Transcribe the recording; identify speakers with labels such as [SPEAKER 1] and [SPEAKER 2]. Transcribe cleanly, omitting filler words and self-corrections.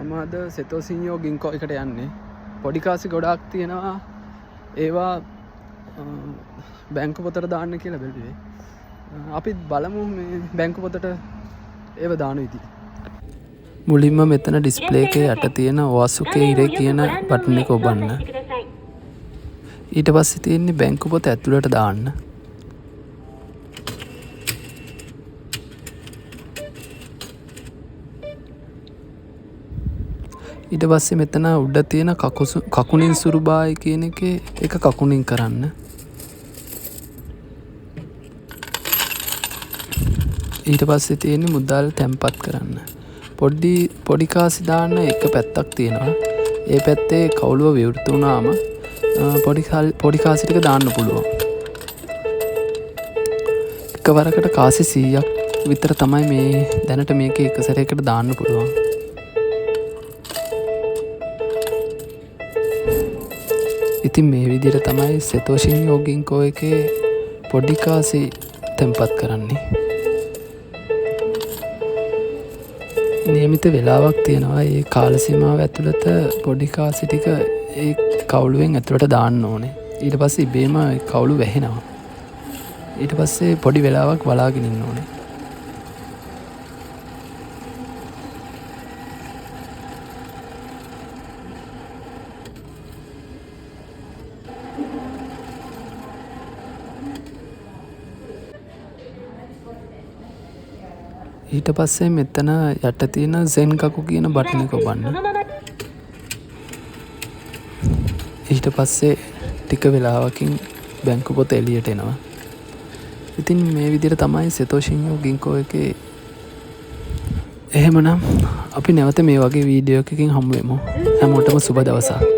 [SPEAKER 1] මම අද සෙතෝසිනියෝ ගින්කෝ එකට යන්නේ. පොඩි කාසි ගොඩාක් තියෙනවා. ඒවා බැංකු පොතට දාන්න කියලා බැලුවේ. අපිත් බලමු මේ බැංකු පොතට ඒව දාන විදිහ. මුලින්ම මෙතන ඩිස්ප්ලේ එකේ යට තියෙන ඔඅසුකේ ඉරේ කියන බටන් එක ඔබන්න. ඊට පස්සේ තියෙන්නේ බැංකු පොත ඇතුළට දාන්න. ඊට පස්සේ මෙතන උඩ තියෙන කකුණින් සුරුබායි කියන එකේ එක කකුණින් කරන්න. ඊට පස්සේ තියෙන්නේ මුදල් තැන්පත් කරන්න. පොඩි කාසි දාන්න එක පැත්තක් තියෙනවා. ඒ පැත්තේ කවුළුව විවෘත වුණාම පොඩි කාසි ටික දාන්න පුළුවන්. එකවරකට කාසි 100ක් විතර තමයි මේ දැනට මේකේ එක සැරයකට දාන්න පුළුවන්. ඉතින් මේ විදිහට තමයි සෙතෝසිනියෝ ගින්කෝ එකේ පොඩි කාසි තැන්පත් කරන්නේ. නියමිත වෙලාවක් තියෙනවා. ඒ කාල සීමාව ඇතුළත පොඩි කාසි ටික ඒ කවුළුවෙන් ඇතුළට දාන්න ඕනේ. ඊට පස්සේ ඉබේම කවුළු වැහෙනවා. ඊට පස්සේ පොඩි වෙලාවක් බලාගෙන ඉන්න ඕනේ. ඊට පස්සේ මෙතන යට තියෙන සෙන් කකු කියන බටන් එක ඔබන්න. ඊට පස්සේ ටික වෙලාවකින් බැංකු පොත එළියට එනවා. ඉතින් මේ විදිහට තමයි සෙතෝසිනියෝ ගින්කෝ එකේ. එහෙමනම් අපි නැවත මේ වගේ වීඩියෝ එකකින් හමු වෙමු. හැමෝටම සුබ දවසක්.